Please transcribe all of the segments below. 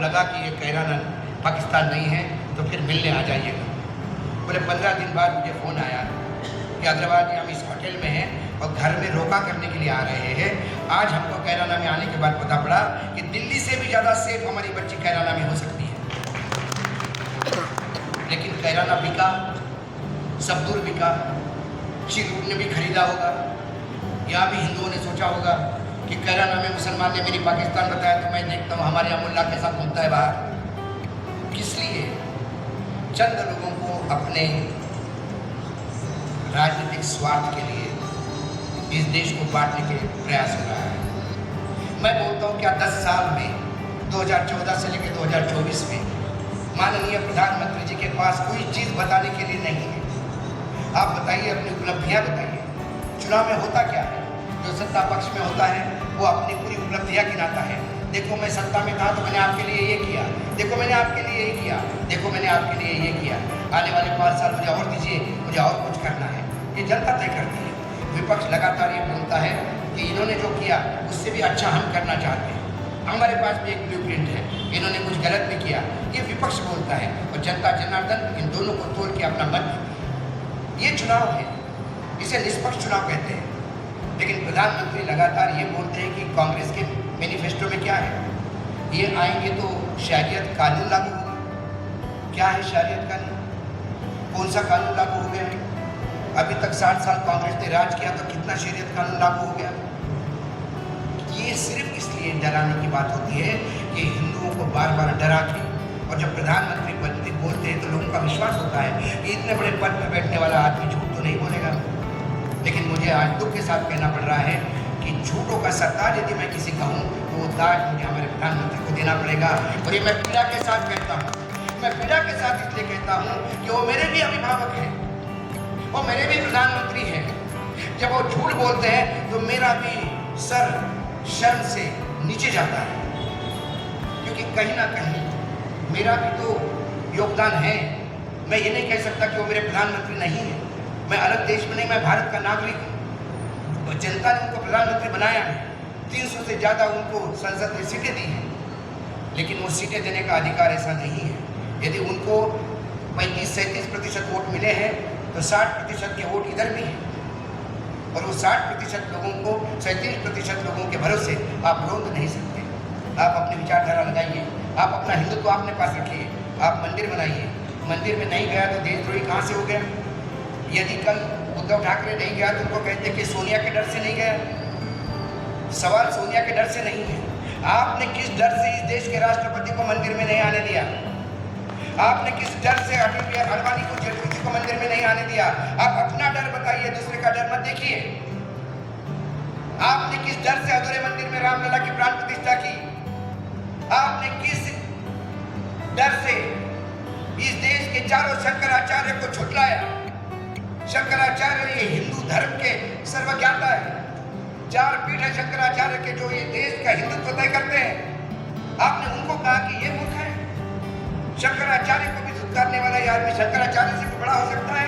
लगा कि ये कैराना पाकिस्तान नहीं है तो फिर मिलने आ जाइएगा। बोले 15 दिन बाद मुझे फ़ोन आया कि अग्रवाल जी हम इस होटल में हैं और घर में रोका करने के लिए आ रहे हैं। आज हमको कैराना में आने के बाद पता पड़ा कि दिल्ली से भी ज़्यादा सेफ हमारी बच्ची कैराना में हो सकती है। लेकिन कैराना बिका, सब दूर बिका, चिरूर ने भी खरीदा होगा, यहाँ भी हिंदुओं ने सोचा होगा कि कैराना में मुसलमान ने मेरी पाकिस्तान बताया तो मैं देखता हूँ हमारे यहाँ मुल्ला कैसा घूमता है बाहर। किस लिए? चंद लोगों को अपने राजनीतिक स्वार्थ के लिए इस देश को बांटने के प्रयास हो रहा है। मैं बोलता हूँ क्या 10 साल में 2014 से लेकर 2024 में माननीय प्रधानमंत्री जी के पास कोई चीज़ बताने के लिए नहीं है। आप बताइए, अपनी उपलब्धियाँ बताइए। चुनाव में होता क्या है? जो सत्ता पक्ष में होता है वो अपनी पूरी उपलब्धियाँ गिनाता है। देखो मैं सत्ता में था तो मैंने आपके लिए ये किया, देखो मैंने आपके लिए ये किया, देखो मैंने आपके लिए ये किया, आने वाले 5 साल मुझे और दीजिए, मुझे और कुछ करना है। ये जनता तय करती है। विपक्ष लगातार ये बोलता है कि इन्होंने जो किया उससे भी अच्छा हम करना चाहते हैं, हमारे पास भी एक ब्लूप्रिंट है, इन्होंने कुछ गलत भी किया। ये विपक्ष बोलता है और जनता जनार्दन इन दोनों को तोड़ के अपना मत देती। ये चुनाव है, इसे निष्पक्ष चुनाव कहते हैं। लेकिन प्रधानमंत्री लगातार ये बोलते हैं कि कांग्रेस के मैनिफेस्टो में क्या है, ये आएंगे तो शरीयत कानून लागू होगा। क्या है शरीयत कानून? कौन सा कानून लागू हो गया है? अभी तक 60 साल कांग्रेस ने राज किया तो कितना शरीयत कानून लागू हो गया? ये सिर्फ इसलिए डराने की बात होती है कि हिंदुओं को बार बार डरा के, और जब प्रधानमंत्री बोलते हैं तो लोगों का विश्वास होता है कि इतने बड़े पद पर बैठने वाला आदमी झूठ तो नहीं बोलेगा। लेकिन मुझे आज दुख के साथ कहना पड़ रहा है कि झूठों का सरताज यदि मैं किसी का हूँ तो वो ताज मुझे हमारे प्रधानमंत्री को देना पड़ेगा। और ये मैं पीड़ा के साथ कहता हूँ, मैं पीड़ा के साथ इसलिए कहता हूँ कि वो मेरे भी अभिभावक हैं, वो मेरे भी प्रधानमंत्री हैं। जब वो झूठ बोलते हैं तो मेरा भी सर शर्म से नीचे जाता है, क्योंकि कहीं ना कहीं मेरा भी तो योगदान है। मैं ये नहीं कह सकता कि वो मेरे प्रधानमंत्री नहीं है। मैं अलग देश में नहीं, मैं भारत का नागरिक हूँ। जनता ने उनको प्रधानमंत्री बनाया है, 300 से ज़्यादा उनको संसद ने सीटें दी हैं। लेकिन वो सीटें देने का अधिकार ऐसा नहीं है। यदि उनको 35-37% वोट मिले हैं तो 60% के वोट इधर भी हैं, और वो 60% लोगों को 37% लोगों के भरोसे आप रोक नहीं सकते। आप अपनी विचारधारा लगाइए, आप अपना हिंदुत्व अपने पास रखिए, आप मंदिर बनाइए। मंदिर में नहीं गया तो देशद्रोही कहाँ से हो गया? यदि कल उद्धव ठाकरे नहीं गया तो उनको कहते कि सोनिया के डर से नहीं गया। सवाल सोनिया के डर से नहीं है। आपने किस डर से इस देश के राष्ट्रपति को मंदिर में नहीं आने दिया? आपने किस डर से अटल बिहारी वाजपेयी को, जेटली जी को मंदिर में नहीं आने दिया? आप अपना डर बताइए, दूसरे का डर मत देखिए। आपने किस डर से अधूरे मंदिर में रामलला की प्राण प्रतिष्ठा की? आपने किस डर से इस देश के चारों शंकराचार्य को झुठलाया? शंकराचार्य ये हिंदू धर्म के सर्वज्ञाता है। 4 पीठ है शंकराचार्य के जो ये देश का हिंदुत्व तय करते हैं। आपने उनको कहा कि ये मूर्ख है। शंकराचार्य को भी करने वाला ये आदमी शंकराचार्य से भी बड़ा हो सकता है।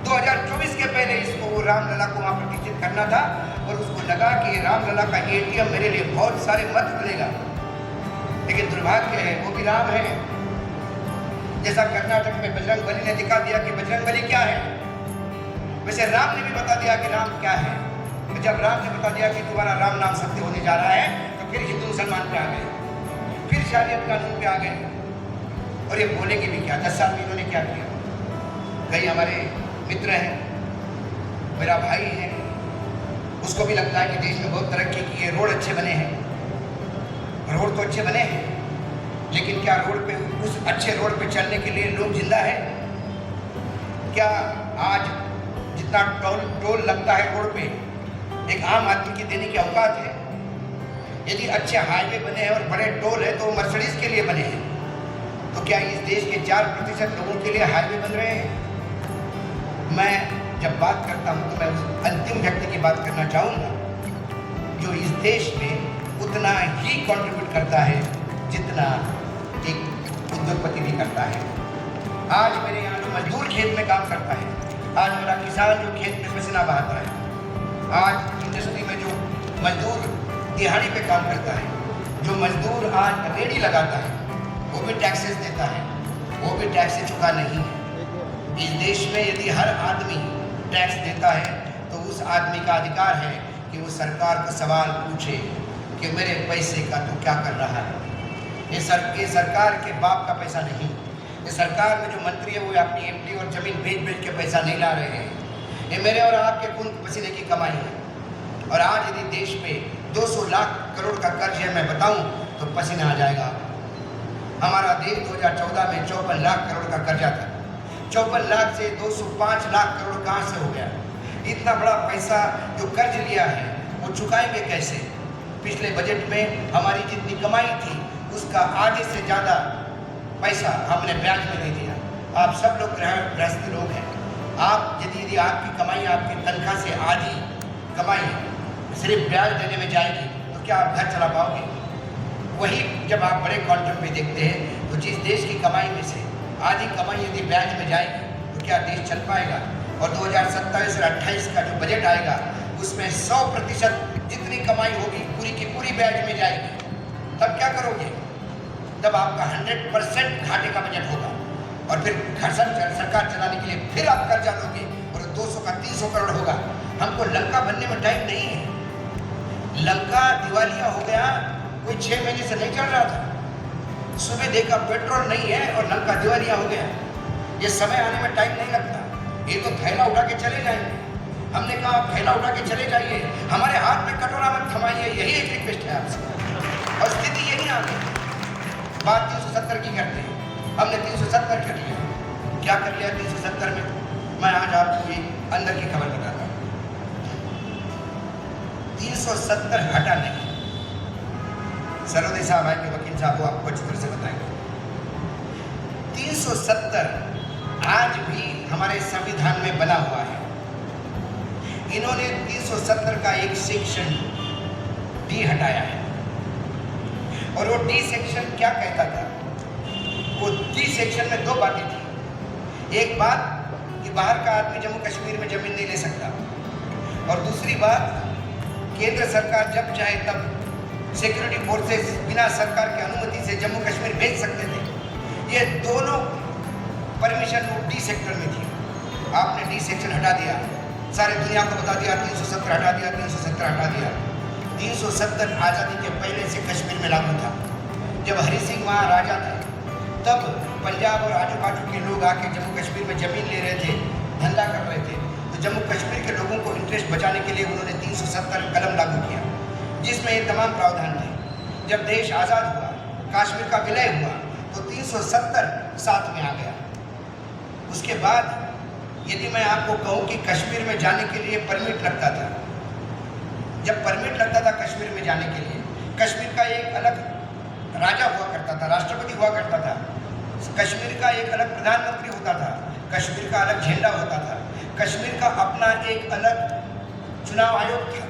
2024 के पहले इसको रामलला को वहाँ प्रतिष्ठित करना था, और उसको लगा कि रामलला का ATM मेरे लिए बहुत सारे मत मिलेगा। लेकिन दुर्भाग्य है, वो भी राम है। जैसा कर्नाटक में बजरंग बली ने दिखा दिया कि बजरंग बली क्या है, वैसे राम ने भी बता दिया कि राम क्या है। तो जब राम ने बता दिया कि तुम्हारा राम नाम सत्य होने जा रहा है, तो फिर हिंदू मुसलमान पे आ गए, फिर शरीयत कानून पे आ गए। और ये बोलेंगे भी क्या? 10 साल में इन्होंने क्या किया? कई हमारे मित्र हैं, मेरा भाई है, उसको भी लगता है कि देश में बहुत तरक्की की है, रोड अच्छे बने हैं। रोड तो अच्छे बने हैं, लेकिन क्या रोड पे, उस अच्छे रोड पे चलने के लिए लोग जिंदा है क्या? आज जितना टोल लगता है रोड पे, एक आम आदमी की देने की औकात है? यदि अच्छे हाईवे बने हैं और बड़े टोल है तो मर्सिडीज के लिए बने हैं, तो क्या इस देश के 4% लोगों के लिए हाईवे बन रहे हैं? मैं जब बात करता हूँ तो मैं उस अंतिम व्यक्ति की बात करना चाहूँगा जो इस देश में उतना ही कंट्रीब्यूट करता है जितना एक उद्योगपति भी करता है। आज मेरे यहाँ जो मजदूर खेत में काम करता है, आज मेरा किसान जो खेत में पसीना बहाता है, आज इंडस्ट्री में जो मजदूर दिहाड़ी पे काम करता है, जो मजदूर आज रेडी लगाता है, वो भी टैक्सेस देता है, वो भी टैक्स चुका नहीं है। इस देश में यदि हर आदमी टैक्स देता है तो उस आदमी का अधिकार है कि वो सरकार को सवाल पूछे कि मेरे पैसे का तो क्या कर रहा है। ये सरकार के बाप का पैसा नहीं, ये सरकार में जो मंत्री है वो अपनी एमडी और जमीन बेच के पैसा नहीं ला रहे हैं। ये मेरे और आपके खून पसीने की कमाई है। और आज यदि देश में 200 लाख करोड़ का कर्ज है, मैं बताऊं तो पसीना आ जाएगा। हमारा देश 2014 में 54 लाख करोड़ का कर्जा था। 54 लाख से 205 लाख करोड़ कहाँ से हो गया? इतना बड़ा पैसा जो कर्ज लिया है वो चुकाएंगे कैसे? पिछले बजट में हमारी जितनी कमाई थी उसका आधे से ज़्यादा पैसा हमने ब्याज में नहीं दिया। आप सब लोग गृहस्थ लोग हैं। आप यदि आपकी कमाई, आपकी तनख्वाह से आधी कमाई सिर्फ ब्याज देने में जाएगी तो क्या आप घर चला पाओगे? वही जब आप बड़े क्वांटम में देखते हैं तो जिस देश की कमाई में से आधी कमाई यदि ब्याज में जाएगी तो क्या देश चल पाएगा? और 2027 और 28 का जो बजट आएगा उसमें 100% जितनी कमाई होगी पूरी की पूरी ब्याज में जाएगी। तब क्या करोगे? तब आपका 100% घाटे का बजट होगा और फिर सरकार चलाने के लिए फिर आप कर्जा लोगे और 200 का 300 करोड़ होगा। हमको लंका बनने में टाइम नहीं है। लंका दिवालिया हो गया, कोई 6 महीने से नहीं चल रहा था। सुबह देखा पेट्रोल नहीं है और लंका दिवालिया हो गया। ये समय आने में टाइम नहीं लगता। ये तो थैला उठा के चले जाएंगे। हमने कहा आप थैला उठा के चले जाइए, हमारे हाथ में कटोरा मत थमाइए, यही एक रिक्वेस्ट है आपसे। और स्थिति यही आ गई। बात 370 की करते हैं, हमने 370 कर लिया। क्या कर लिया 370 में? मैं आज आपको एक अंदर की खबर बताता हूँ। 370 हटा नहीं। सरोदे साहब आएंगे, वकील साहब वो आपको अच्छी तरह से बताएंगे। 370 आज भी हमारे संविधान में बना हुआ है। इन्होंने 370 का एक सेक्शन डी हटाया है। और वो डी सेक्शन क्या कहता था? वो डी सेक्शन में 2 बातें थी। एक बात कि बाहर का आदमी जम्मू कश्मीर में जमीन नहीं ले सकता, और दूसरी बात केंद्र सरकार जब चाहे तब सिक्योरिटी फोर्सेस बिना सरकार की अनुमति से जम्मू कश्मीर भेज सकते थे। ये दोनों परमिशन वो डी सेक्टर में थी। आपने डी सेक्शन हटा दिया, सारे दुनिया को बता दिया 370 हटा दिया, 370 हटा दिया। 370 आज़ादी के पहले से कश्मीर में लागू था। जब हरि सिंह वहाँ राजा थे तब पंजाब और आजू बाजू के लोग आके जम्मू कश्मीर में ज़मीन ले रहे थे, धंधा कर रहे थे। तो जम्मू कश्मीर के लोगों को इंटरेस्ट बचाने के लिए उन्होंने 370 कलम लागू किया, जिसमें ये तमाम प्रावधान थे। जब देश आज़ाद हुआ, कश्मीर का विलय हुआ, तो 370 साथ में आ गया। उसके बाद यदि मैं आपको कहूँ कि कश्मीर में जाने के लिए परमिट लगता था, जब परमिट लगता था कश्मीर में जाने के लिए, कश्मीर का एक अलग राजा हुआ करता था, राष्ट्रपति हुआ करता था, कश्मीर का एक अलग प्रधानमंत्री होता था, कश्मीर का अलग झंडा होता था, कश्मीर का अपना एक अलग चुनाव आयोग था,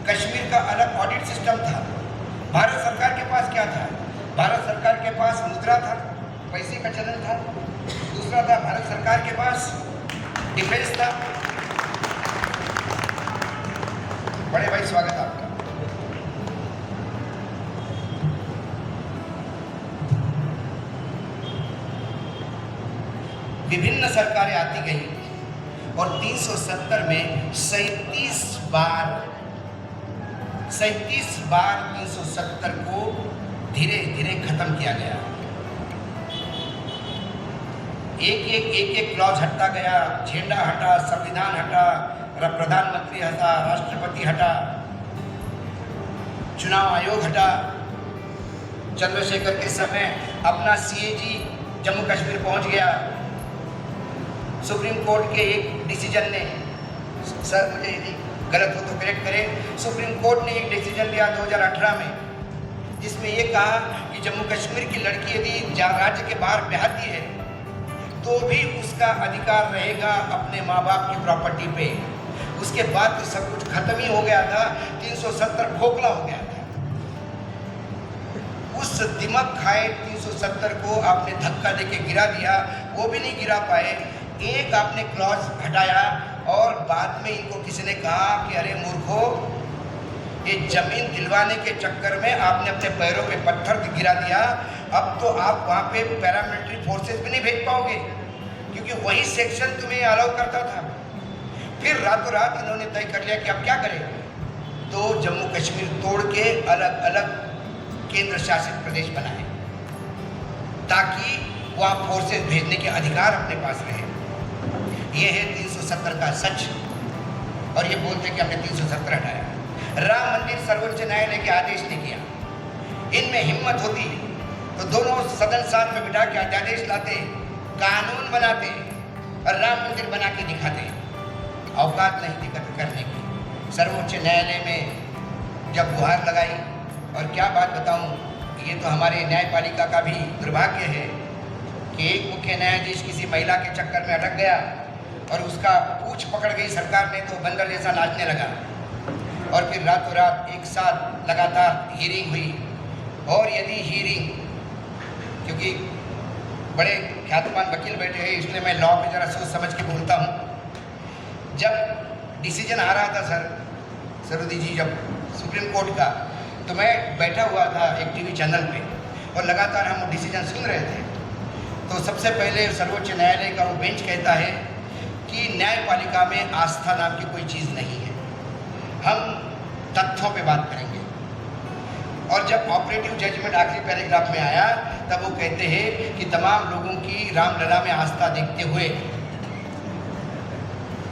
कश्मीर का अलग ऑडिट सिस्टम था। भारत सरकार के पास क्या था? भारत सरकार के पास मुद्रा था, पैसे का चलन था। दूसरा था भारत सरकार के पास डिफेंस था। बड़े भाई स्वागत है आपका। विभिन्न सरकारें आती गई और 370 में 37 बार 370 को धीरे धीरे खत्म किया गया। एक क्लॉज हटता गया, झंडा हटा, संविधान हटा, प्रधानमंत्री हटा, राष्ट्रपति हटा, चुनाव आयोग हटा। चंद्रशेखर के समय अपना सीएजी जम्मू कश्मीर पहुंच गया। सुप्रीम कोर्ट के एक डिसीजन ने, सर मुझे यदि गलत हो तो करेक्ट करें, सुप्रीम कोर्ट ने एक डिसीजन लिया 2018 में, जिसमें ये कहा कि जम्मू कश्मीर की लड़की यदि राज्य के बाहर ब्याहती है तो भी उसका अधिकार रहेगा अपने माँ बाप की प्रॉपर्टी पे। उसके बाद तो सब कुछ खत्म ही हो गया था। 370 खोखला हो गया था। उस दिमाग खाए 370 को आपने धक्का देके गिरा दिया, वो भी नहीं गिरा पाए। एक आपने क्लॉज हटाया और बाद में इनको किसी ने कहा कि अरे मूर्खो, ये जमीन दिलवाने के चक्कर में आपने अपने पैरों पे पत्थर गिरा दिया अब तो आप वहाँ पे पैरामिलिट्री फोर्सेस भी नहीं भेज पाओगे, क्योंकि वही सेक्शन तुम्हें अलाउ करता था। फिर रातों रात इन्होंने तय कर लिया कि अब क्या करें, तो जम्मू कश्मीर तोड़ के अलग अलग केंद्र शासित प्रदेश बनाए ताकि वहाँ फोर्सेस भेजने के अधिकार अपने पास रहे। ये है 370 का सच। और ये बोलते कि हमने 370 हटाया। राम मंदिर सर्वोच्च न्यायालय के आदेश ने किया। इनमें हिम्मत होती तो दोनों सदन साथ में बिठा के अध्यादेश लाते, कानून बनाते और राम मंदिर बना के दिखाते। औकात नहीं थी कत्ल करने की। सर्वोच्च न्यायालय में जब गुहार लगाई, और क्या बात बताऊं, ये तो हमारे न्यायपालिका का भी दुर्भाग्य है कि एक मुख्य न्यायाधीश किसी महिला के चक्कर में अटक गया और उसका पूंछ पकड़ गई सरकार ने, तो बंदर जैसा नाचने लगा। और फिर रातों रात एक साथ लगातार हियरिंग हुई। और यदि हियरिंग, क्योंकि बड़े ख्यातमान वकील बैठे हैं इसलिए मैं लॉ में ज़रा सोच समझ के बोलता हूँ। जब डिसीजन आ रहा था सरोदी जी जब सुप्रीम कोर्ट का, तो मैं बैठा हुआ था एक टीवी चैनल पे और लगातार हम वो डिसीजन सुन रहे थे। तो सबसे पहले सर्वोच्च न्यायालय का वो बेंच कहता है कि न्यायपालिका में आस्था नाम की कोई चीज़ नहीं है, हम तथ्यों पे बात करेंगे। और जब ऑपरेटिव जजमेंट आखिरी पैराग्राफ में आया तब वो कहते हैं कि तमाम लोगों की रामलला में आस्था देखते हुए,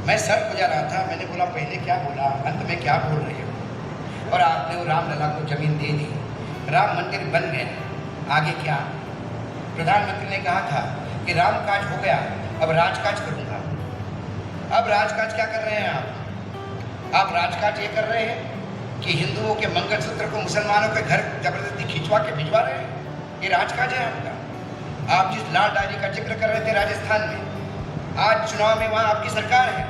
मैं सर गुजार रहा था, मैंने बोला पहले क्या बोला, अंत में क्या बोल रहे हो। और आपने वो रामलला को जमीन दे दी, राम मंदिर बन गया, आगे क्या। प्रधानमंत्री ने कहा था कि राम काज हो गया, अब राजकाज करूँगा। अब राजकाज क्या कर रहे हैं आप राजकाज ये कर रहे हैं कि हिंदुओं के मंगलसूत्र को मुसलमानों के घर जबरदस्ती खिंचवा के भिजवा रहे हैं। ये राजकाज है आपका। आप जिस लाल डायरी का जिक्र कर रहे थे राजस्थान में, आज चुनाव में वहाँ आपकी सरकार है,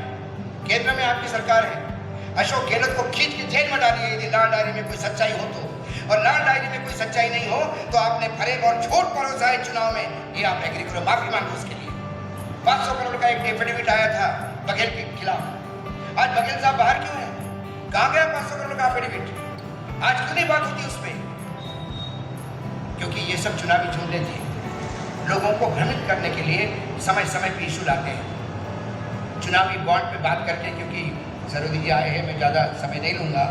केंद्र में आपकी सरकार है। अशोक गहलोत को खींच के जेल में डालिए यदि लाल डायरी में कोई सच्चाई हो तो। और लाल डायरी में कोई सच्चाई नहीं हो तो आपने फरेब और झूठ परोसा है चुनाव में, ये आप एग्री करो, माफी मांगो उसके लिए। 500 करोड़ का एक एफिडेविट आया था बघेल के खिलाफ। आज बघेल साहब बाहर क्यों है? कहाँ गया 500 करोड़ का एफिडेविट? आज क्यों नहीं बात होती उस पर? क्योंकि ये सब चुनावी झूठे थे, लोगों को भ्रमित करने के लिए समय समय पे इशू लाते हैं। चुनावी बॉन्ड पे बात करके, क्योंकि सरोदी जी आए हैं, मैं ज़्यादा समय नहीं लूँगा।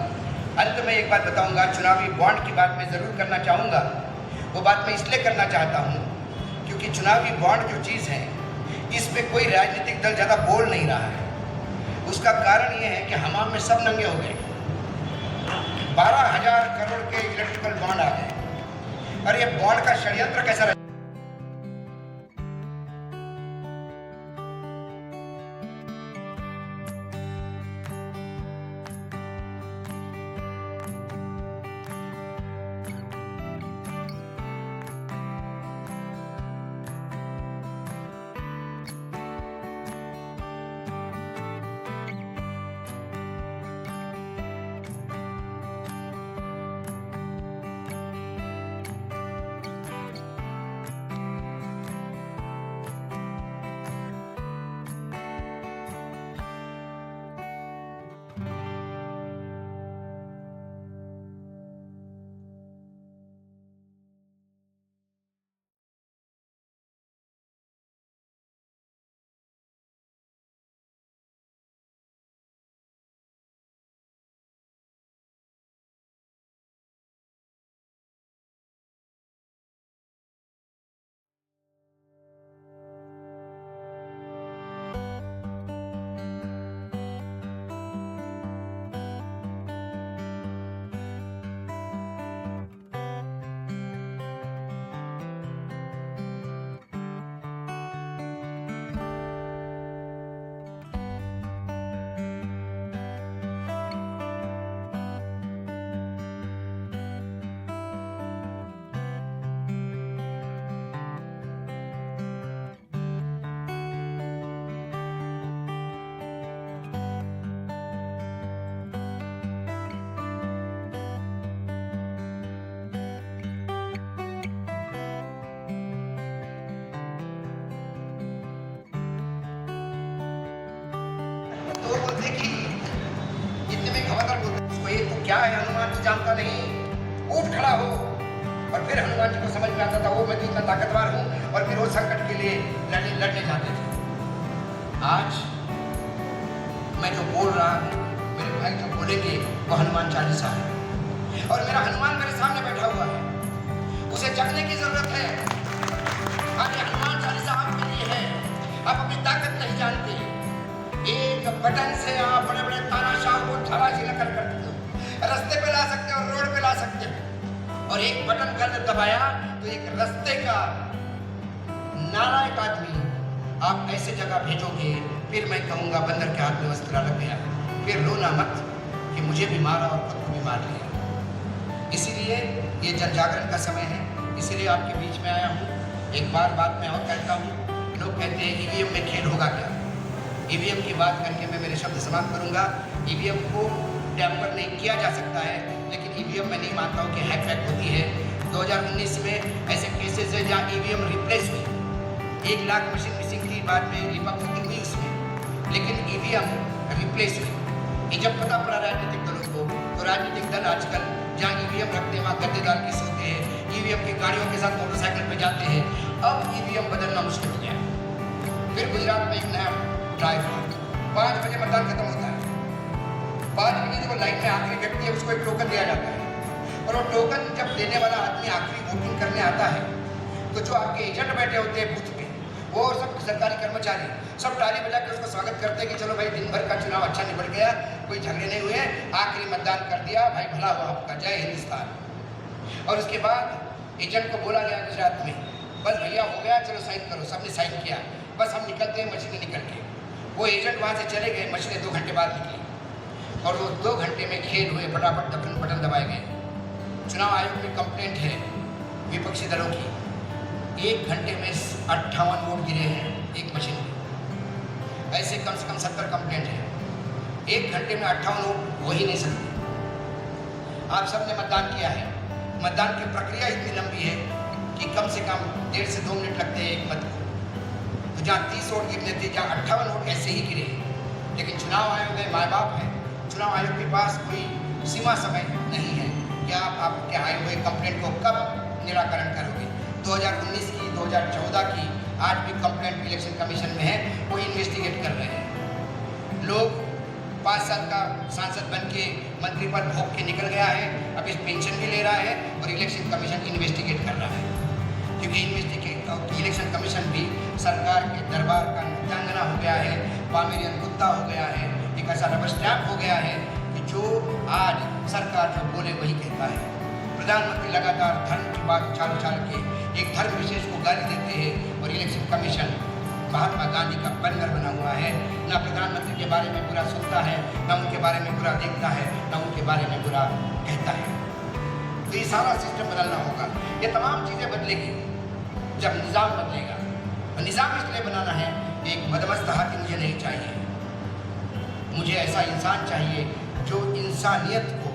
अंत में एक बात बताऊँगा, चुनावी बॉन्ड की बात मैं ज़रूर करना चाहूँगा। वो बात मैं इसलिए करना चाहता हूँ क्योंकि चुनावी बॉन्ड जो चीज़ है, इस पर कोई राजनीतिक दल ज़्यादा बोल नहीं रहा है। उसका कारण ये है कि हमाम में सब नंगे हो गए। 12,000 करोड़ के इलेक्ट्रिकल बॉन्ड आ गए। और ये बॉन्ड का षड्यंत्र कैसा रहा? क्या है अनुमान तो जानता नहीं, उठ खड़ा हो, और फिर हनुमान जी को समझ में आता था वो मैं तो इतना ताकतवर हूँ, और फिर वो संकट के लिए लड़ने जाते थे। आज मैं जो बोल रहा हूँ, मेरे भाई जो बोलेंगे वो हनुमान चालीसा है, और मेरा हनुमान मेरे सामने बैठा हुआ है, उसे जगने की जरूरत है। आज हनुमान चालीसा आपके लिए है। आप अपनी ताकत नहीं जानते, एक बटन से आप बड़े बड़े तानाशाह को धराशायी कर सकते हो, रास्ते पे ला सकते हो, रोड पे ला सकते हो। और एक बटन कर दबाया तो एक रास्ते का नालायक आदमी आप ऐसे जगह भेजोगे, फिर मैं कहूँगा बंदर के हाथ में वस्त्र लग गया, फिर रोना मत कि मुझे भी मारा और खुद को भी मार लिया। इसीलिए ये जन जागरण का समय है, इसीलिए आपके बीच में आया हूँ। एक बार बात मैं और कहता हूँ, लोग कहते हैं ईवीएम में खेल होगा क्या? ईवीएम की बात करके मैं मेरे शब्द समाप्त करूँगा। ईवीएम को टैम्पर नहीं किया जा सकता है, लेकिन ईवीएम में नहीं मानता हूँ कि हैक होती है। 2019 में ऐसे केसेस है जहाँ ईवीएम रिप्लेस हुई, 1 लाख मशीन मिसिंग की, बाद में रिपब्लिक हुई उसमें, लेकिन ईवीएम रिप्लेस हुई। ये जब पता पड़ा राजनीतिक दलों को, तो राजनीतिक दल आजकल जहाँ ईवीएम रखते हैं वहाँ गद्देदार के सोते हैं, ईवीएम की गाड़ियों के साथ मोटरसाइकिल पे जाते हैं। अब ईवीएम बदलना मुश्किल हो गया। फिर गुजरात में एक नया ड्राइव हुआ, 5 बजे मतदान खत्म होता है, 5 बजे जो लाइन में आखिरी व्यक्ति है उसको एक टोकन दिया जाता है, और वो टोकन जब देने वाला आदमी आखिरी वोटिंग करने आता है, तो जो आपके एजेंट बैठे होते हैं बूथ पे, वो और सब सरकारी कर्मचारी सब ताली बजा के उसको स्वागत करते हैं कि चलो भाई दिन भर का चुनाव अच्छा निपट गया, कोई झगड़े नहीं हुए, आखिरी मतदान कर दिया, भाई भला हुआ आपका, जय हिंदुस्तान। और उसके बाद एजेंट को बोला गया गुजरात में, बस भैया हो गया, चलो साइन करो। सबने साइन किया, बस हम निकलते हैं, मशीनें निकल के। वो एजेंट वहाँ से चले गए, मशीनें 2 घंटे बाद निकली, और वो 2 घंटे में खेल हुए, फटाफट बटन दबाए गए। चुनाव आयोग में कंप्लेंट है विपक्षी दलों की, 1 घंटे में 58 वोट गिरे हैं एक मशीन में। ऐसे कम से कम 70 कंप्लेंट है, 1 घंटे में 58 वोट हो ही नहीं सकते। आप सबने मतदान किया है, मतदान की प्रक्रिया इतनी लंबी है कि कम से कम 1.5 से 2 मिनट लगते हैं एक मत को। तो जहाँ 30 वोट गिरने थे, जहाँ 58 वोट ऐसे ही गिरे। लेकिन चुनाव आयोग है, माँ बाप है, चुनाव आयोग के पास कोई सीमा समय नहीं है कि आप आपके आए हुए कंप्लेंट को कब निराकरण करोगे। 2019 की, 2014 की आज भी कंप्लेंट इलेक्शन कमीशन में है, वो इन्वेस्टिगेट कर रहे हैं। लोग 5 साल का सांसद बन के मंत्री पद भोग के निकल गया है, अब इस पेंशन भी ले रहा है, और इलेक्शन कमीशन इन्वेस्टिगेट कर रहा है, क्योंकि इलेक्शन कमीशन भी सरकार के दरबार का नृत्यांगना हो गया है, पामेरियन कुत्ता हो गया है, एक ऐसा रबर स्टैम्प हो गया है कि जो आज सरकार जो बोले वही कहता है। प्रधानमंत्री लगातार धर्म की बात चाल के एक धर्म विशेष को गाली देते हैं, और इलेक्शन कमीशन महात्मा गांधी का बनर बना हुआ है, ना प्रधानमंत्री के बारे में बुरा सुनता है, ना उनके बारे में बुरा देखता है, ना उनके बारे में बुरा कहता है। तो ये सारा सिस्टम बदलना होगा, ये तमाम चीज़ें बदलेगी जब निज़ाम बदलेगा। और निज़ाम इसलिए बनाना है, एक मदमस्त हाथी मुझे नहीं चाहिए, मुझे ऐसा इंसान चाहिए जो इंसानियत को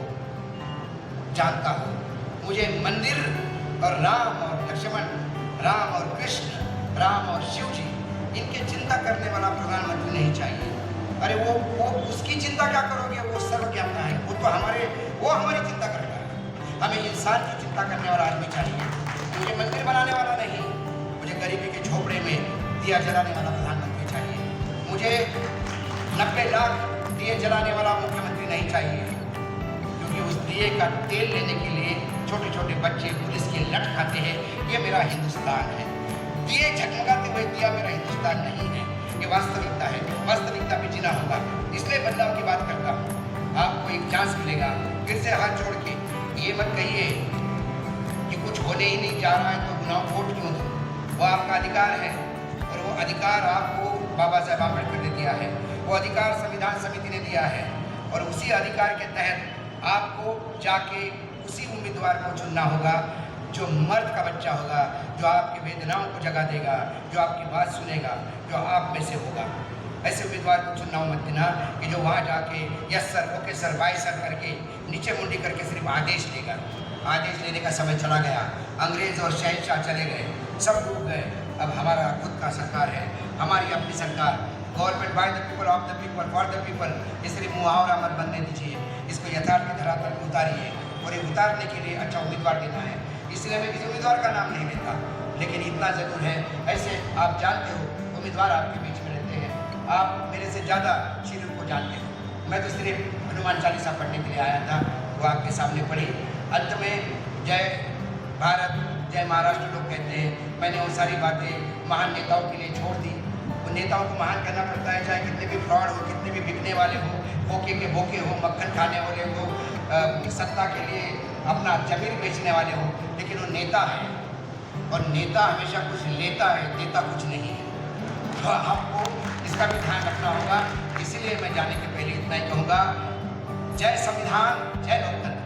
जानता हो। मुझे मंदिर और राम और लक्ष्मण, राम और कृष्ण, राम और शिव जी, इनके चिंता करने वाला प्रधानमंत्री नहीं चाहिए। अरे वो उसकी चिंता क्या करोगे, वो सर्वज्ञाता है, वो हमारी चिंता करता है। हमें इंसान की चिंता करने वाला आदमी चाहिए। मुझे मंदिर बनाने वाला नहीं, मुझे गरीबी के झोपड़े में दिया जलाने वाला प्रधानमंत्री चाहिए। मुझे 90 लाख दिए जलाने वाला मुख्यमंत्री नहीं चाहिए, क्योंकि उस दिए का तेल लेने के लिए छोटे छोटे बच्चे पुलिस के लट खाते हैं। ये मेरा हिंदुस्तान है, दिए झगमगाते हुए दिया मेरा हिंदुस्तान नहीं है। ये वास्तविकता है, वास्तविकता में जीना होगा, इसलिए बदलाव की बात करता हूँ। आपको एक चांस मिलेगा, फिर से हाथ जोड़ के ये मत कहिए कि कुछ होने ही नहीं जा रहा है तो चुनाव वोट क्यों दो। वो आपका अधिकार है, और वो अधिकार आपको बाबा साहेब आम्बेडकर ने दिया है, वो अधिकार संविधान समिति ने दिया है, और उसी अधिकार के तहत आपको जाके उसी उम्मीदवार को चुनना होगा जो मर्द का बच्चा होगा, जो आपकी वेदनाओं को जगा देगा, जो आपकी बात सुनेगा, जो आप में से होगा। ऐसे उम्मीदवार को चुनाव मत देना कि जो वहाँ जाके yes sir, okay sir, bye sir करके नीचे मुंडी करके सिर्फ आदेश देगा। आदेश लेने का समय चला गया, अंग्रेज और शहनशाह चले गए, सब डूब गए। अब हमारा खुद का सरकार है, हमारी अपनी सरकार, government by the people, of the people, for the people. ये सिर्फ मुहावरा मत बनने दीजिए, इसको यथार्थ की धरातल पर उतारिए, और ये उतारने के लिए अच्छा उम्मीदवार देना है। इसलिए मैं किसी उम्मीदवार का नाम नहीं लेता, लेकिन इतना ज़रूर है, ऐसे आप जानते हो उम्मीदवार आपके बीच में रहते हैं, आप मेरे से ज़्यादा चीज़ों को जानते हो। मैं तो सिर्फ हनुमान चालीसा पढ़ने के लिए आया था, वो आपके सामने पढ़ी। अंत में जय भारत जय महाराष्ट्र लोग कहते हैं, मैंने वो सारी बातें महान नेताओं के लिए छोड़ दी। उन नेताओं को महान करना पड़ता है, चाहे कितने भी फ्रॉड हो, कितने भी बिकने वाले हो, भोके के भोके हो, मक्खन खाने वाले हो, सत्ता के लिए अपना जमीन बेचने वाले हो, लेकिन वो नेता है और नेता हमेशा कुछ लेता है, देता कुछ नहीं है। तो आपको इसका भी ध्यान रखना होगा। इसलिए मैं जाने के पहले इतना ही कहूँगा, जय संविधान, जय लोकतंत्र।